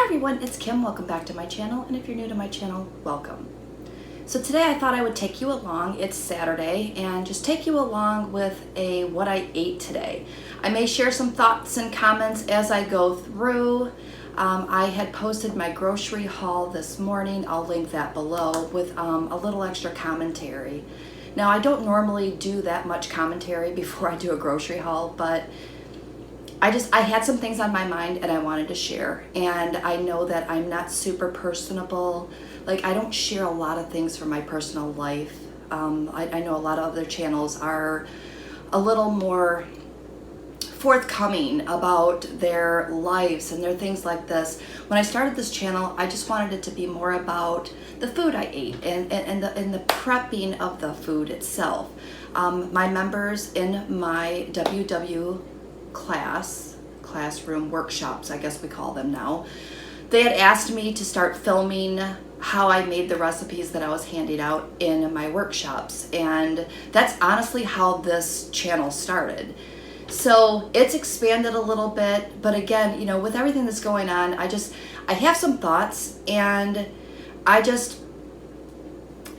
everyone, it's Kim. Welcome back to my channel, and if you're new to my channel, welcome. So today I thought I would take you along, it's Saturday, and just take you along with what I ate today. I may share some thoughts and comments as I go through. I had posted my grocery haul this morning. I'll link that below with a little extra commentary. Now, I don't normally do that much commentary before I do a grocery haul, but I had some things on my mind and I wanted to share. And I know that I'm not super personable. Like, I don't share a lot of things from my personal life. I know a lot of other channels are a little more forthcoming about their lives and their things like this. When I started this channel, I just wanted it to be more about the food I ate and the prepping of the food itself. My members in my WW classroom workshops, I guess we call them now, they had asked me to start filming how I made the recipes that I was handing out in my workshops, and that's honestly how this channel started. So it's expanded a little bit, but again, you know, with everything that's going on, I have some thoughts, and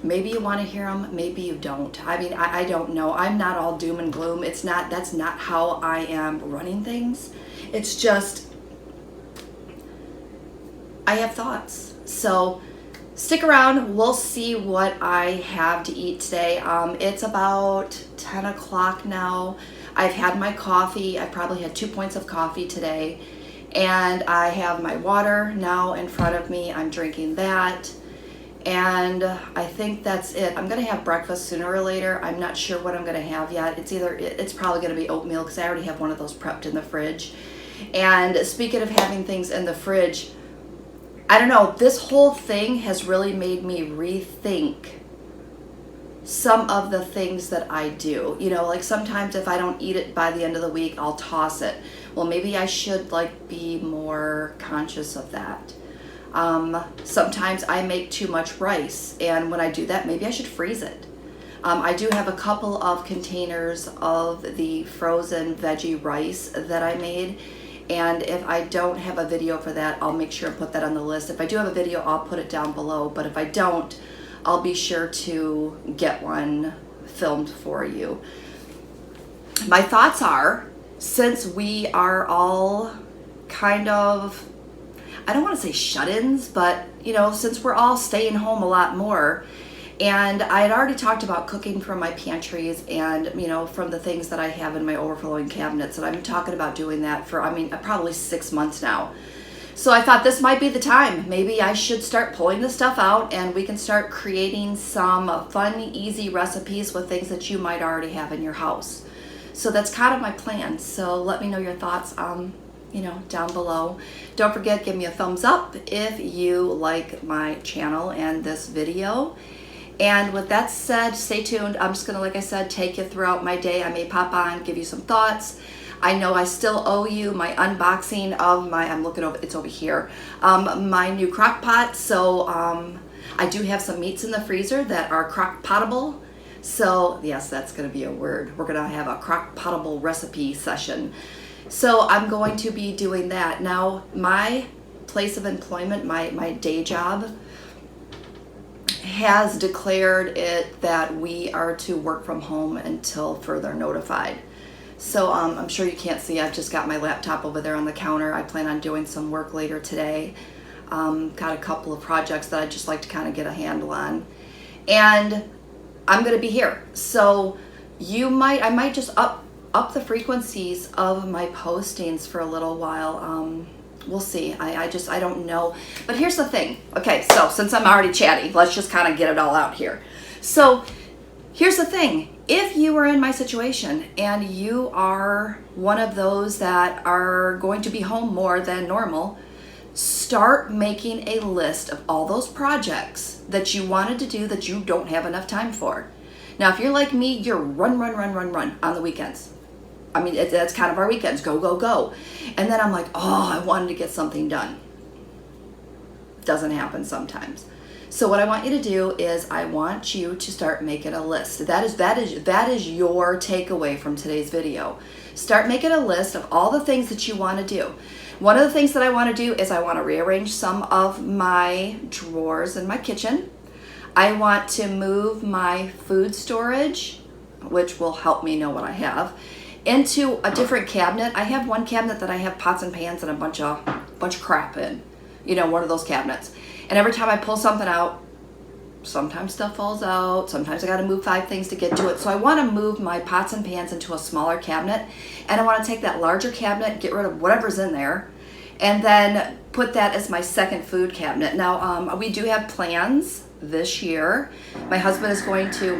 maybe you want to hear them, maybe you don't. I mean, I don't know. I'm not all doom and gloom. That's not how I am running things. It's just, I have thoughts. So stick around. We'll see what I have to eat today. It's about 10 o'clock now. I've had my coffee. I probably had 2 points of coffee today. And I have my water now in front of me. I'm drinking that. And I think that's it. I'm going to have breakfast sooner or later. I'm not sure what I'm going to have yet. It's probably going to be oatmeal because I already have one of those prepped in the fridge. And speaking of having things in the fridge, I don't know, this whole thing has really made me rethink some of the things that I do. You know, like sometimes if I don't eat it by the end of the week, I'll toss it. Well, maybe I should be more conscious of that. Sometimes I make too much rice, and when I do that, maybe I should freeze it. I do have a couple of containers of the frozen veggie rice that I made, and if I don't have a video for that, I'll make sure and put that on the list. If I do have a video, I'll put it down below, but if I don't, I'll be sure to get one filmed for you. My thoughts are, since we are all kind of, I don't want to say shut-ins, but you know, since we're all staying home a lot more, and I had already talked about cooking from my pantries and, you know, from the things that I have in my overflowing cabinets, and I've been talking about doing that for, probably 6 months now. So I thought this might be the time. Maybe I should start pulling the stuff out and we can start creating some fun, easy recipes with things that you might already have in your house. So that's kind of my plan. So let me know your thoughts, you know, down below. Don't forget, give me a thumbs up if you like my channel and this video. And with that said, stay tuned. I'm just gonna, like I said, take you throughout my day. I may pop on, give you some thoughts. I know I still owe you my unboxing of my, I'm looking over, it's over here, my new crock pot. So I do have some meats in the freezer that are crock potable. So yes, that's gonna be a word. We're gonna have a crock potable recipe session. So I'm going to be doing that. Now, my place of employment, my day job, has declared it that we are to work from home until further notified. So I'm sure you can't see, I've just got my laptop over there on the counter. I plan on doing some work later today. Got a couple of projects that I'd just like to kind of get a handle on. And I'm gonna be here. So I might just up the frequencies of my postings for a little while. We'll see. I don't know. But here's the thing. Okay, so since I'm already chatty, let's just kind of get it all out here. So here's the thing. If you are in my situation and you are one of those that are going to be home more than normal, start making a list of all those projects that you wanted to do that you don't have enough time for. Now, if you're like me, you're run on the weekends. I mean, that's kind of our weekends, go, go, go. And then I'm like, oh, I wanted to get something done. Doesn't happen sometimes. So what I want you to do is I want you to start making a list. That is your takeaway from today's video. Start making a list of all the things that you want to do. One of the things that I want to do is I want to rearrange some of my drawers in my kitchen. I want to move my food storage, which will help me know what I have, into a different cabinet. I have one cabinet that I have pots and pans and a bunch of crap in, one of those cabinets. And every time I pull something out, sometimes stuff falls out, sometimes I got to move 5 things to get to it. So I want to move my pots and pans into a smaller cabinet, and I want to take that larger cabinet, get rid of whatever's in there, and then put that as my second food cabinet. Now, we do have plans this year. My husband is going to,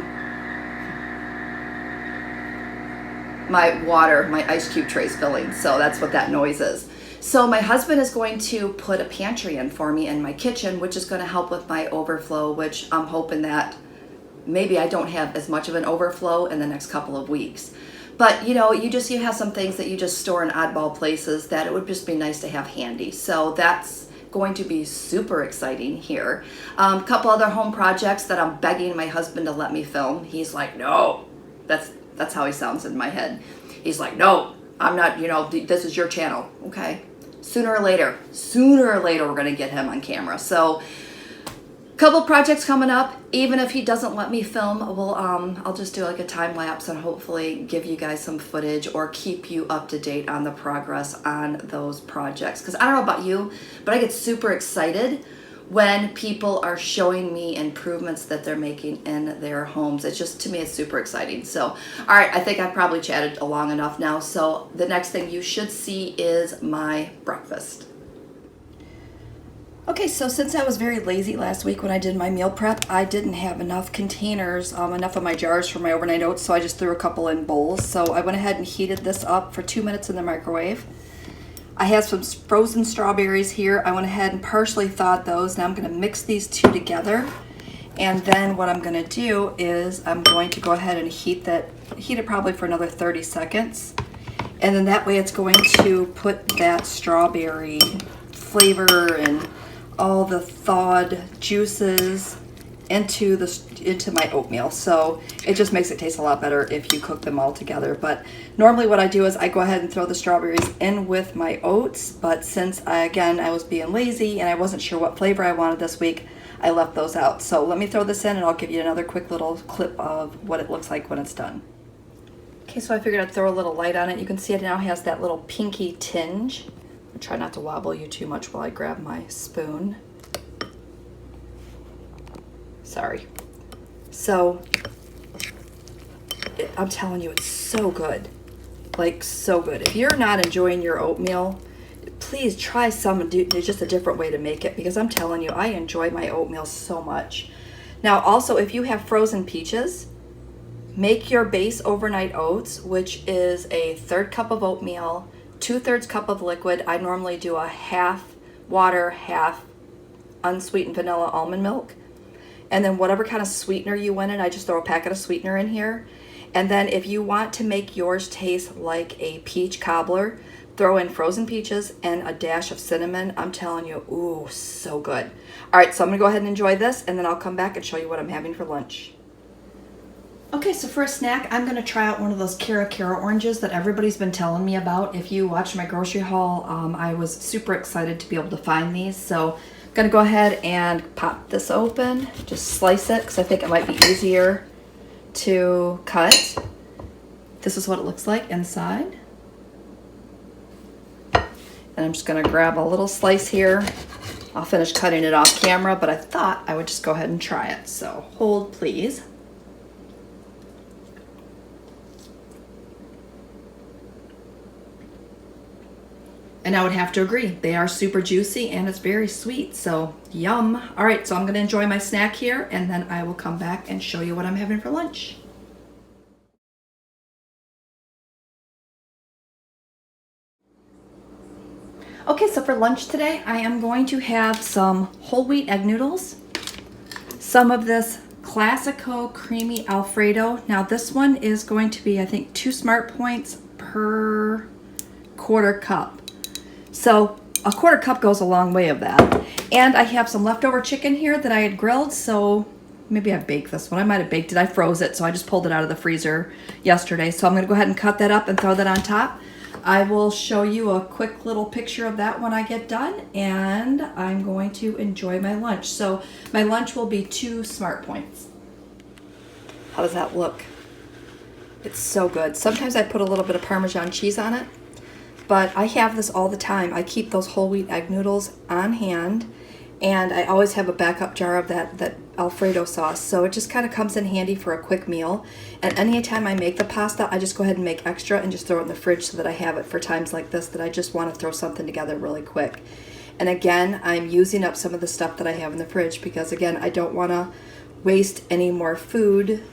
my ice cube tray is filling, so that's what that noise is. So my husband is going to put a pantry in for me in my kitchen, which is going to help with my overflow, which I'm hoping that maybe I don't have as much of an overflow in the next couple of weeks. But you have some things that you just store in oddball places that it would just be nice to have handy. So that's going to be super exciting here. A couple other home projects that I'm begging my husband to let me film. He's like, no, that's how he sounds in my head. He's like, no, I'm not, this is your channel. Okay. Sooner or later, we're going to get him on camera. So a couple projects coming up. Even if he doesn't let me film, I'll just do like a time lapse and hopefully give you guys some footage or keep you up to date on the progress on those projects. Because I don't know about you, but I get super excited when people are showing me improvements that they're making in their homes. It's just, to me, it's super exciting. So, all right, I think I've probably chatted long enough now. So the next thing you should see is my breakfast. Okay, so since I was very lazy last week when I did my meal prep, I didn't have enough containers, enough of my jars for my overnight oats, so I just threw a couple in bowls. So I went ahead and heated this up for 2 minutes in the microwave. I have some frozen strawberries here. I went ahead and partially thawed those. Now I'm going to mix these two together. And then what I'm going to do is I'm going to go ahead and heat it probably for another 30 seconds. And then that way it's going to put that strawberry flavor and all the thawed juices into my oatmeal. So it just makes it taste a lot better if you cook them all together. But normally what I do is I go ahead and throw the strawberries in with my oats, but since I was being lazy and I wasn't sure what flavor I wanted this week, I left those out. So let me throw this in and I'll give you another quick little clip of what it looks like when it's done. Okay, so I figured I'd throw a little light on it. You can see it now has that little pinky tinge. I'll try not to wobble you too much while I grab my spoon. Sorry. So, I'm telling you, it's so good. Like, so good. If you're not enjoying your oatmeal, please try some and do just a different way to make it, because I'm telling you, I enjoy my oatmeal so much. Now, also, if you have frozen peaches, make your base overnight oats, which is a 1/3 cup of oatmeal, 2/3 cup of liquid. I normally do a half water, half unsweetened vanilla almond milk. And then whatever kind of sweetener you want in, I just throw a packet of sweetener in here. And then if you want to make yours taste like a peach cobbler, throw in frozen peaches and a dash of cinnamon. I'm telling you, ooh, so good. All right, so I'm gonna go ahead and enjoy this, and then I'll come back and show you what I'm having for lunch. Okay, so for a snack, I'm gonna try out one of those Cara oranges that everybody's been telling me about. If you watched my grocery haul, I was super excited to be able to find these. So I'm gonna go ahead and pop this open, just slice it, because I think it might be easier to cut. This is what it looks like inside. And I'm just gonna grab a little slice here. I'll finish cutting it off camera, but I thought I would just go ahead and try it. So hold please. And I would have to agree, they are super juicy and it's very sweet, so yum. All right, so I'm gonna enjoy my snack here, and then I will come back and show you what I'm having for lunch. Okay, so for lunch today, I am going to have some whole wheat egg noodles, some of this Classico creamy Alfredo. Now this one is going to be, I think, 2 smart points per 1/4 cup. So a 1/4 cup goes a long way of that. And I have some leftover chicken here that I had grilled, so maybe I baked this one. I might have baked it. I froze it, so I just pulled it out of the freezer yesterday. So I'm gonna go ahead and cut that up and throw that on top. I will show you a quick little picture of that when I get done, and I'm going to enjoy my lunch. So my lunch will be 2 Smart Points. How does that look? It's so good. Sometimes I put a little bit of Parmesan cheese on it, but I have this all the time. I keep those whole wheat egg noodles on hand, and I always have a backup jar of that Alfredo sauce. So it just kind of comes in handy for a quick meal. And anytime I make the pasta, I just go ahead and make extra and just throw it in the fridge so that I have it for times like this that I just want to throw something together really quick. And again, I'm using up some of the stuff that I have in the fridge because, again, I don't want to waste any more food,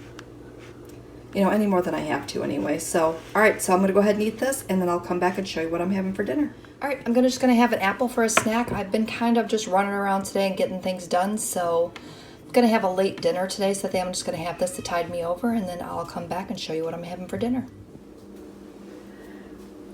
any more than I have to anyway. So, all right, so I'm going to go ahead and eat this, and then I'll come back and show you what I'm having for dinner. All right, I'm just going to have an apple for a snack. I've been kind of just running around today and getting things done, so I'm going to have a late dinner today, so I think I'm just going to have this to tide me over, and then I'll come back and show you what I'm having for dinner.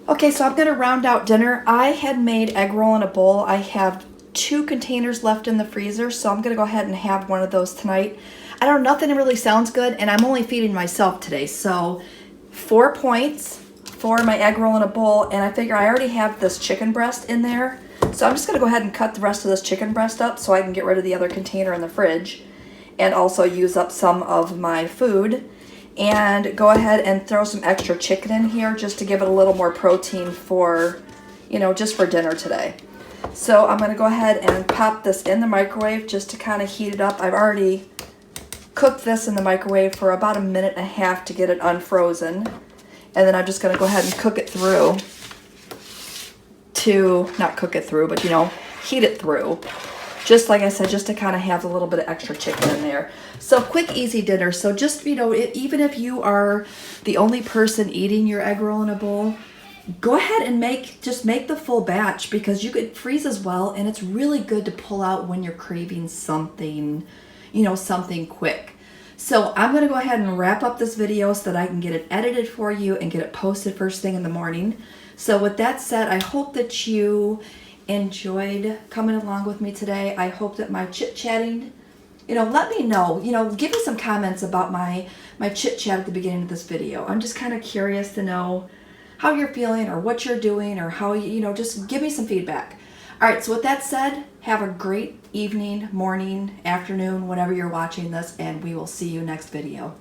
Okay, so I'm going to round out dinner. I had made egg roll in a bowl. I have 2 containers left in the freezer, so I'm going to go ahead and have one of those tonight. I don't know, nothing really sounds good, and I'm only feeding myself today, so 4 points for my egg roll in a bowl, and I figure I already have this chicken breast in there, so I'm just going to go ahead and cut the rest of this chicken breast up so I can get rid of the other container in the fridge and also use up some of my food, and go ahead and throw some extra chicken in here just to give it a little more protein for, just for dinner today. So I'm going to go ahead and pop this in the microwave just to kind of heat it up. I've already cooked this in the microwave for about 1.5 minutes to get it unfrozen. And then I'm just going to go ahead and cook it through not cook it through, but heat it through. Just like I said, just to kind of have a little bit of extra chicken in there. So quick, easy dinner. So just, even if you are the only person eating your egg roll in a bowl, go ahead and make the full batch because it freezes well, and it's really good to pull out when you're craving something, something quick. So I'm going to go ahead and wrap up this video so that I can get it edited for you and get it posted first thing in the morning. So with that said, I hope that you enjoyed coming along with me today. I hope that my chit-chatting, let me know, give me some comments about my chit-chat at the beginning of this video. I'm just kind of curious to know how you're feeling or what you're doing or how, just give me some feedback. All right, so with that said, have a great evening, morning, afternoon, whenever you're watching this, and we will see you next video.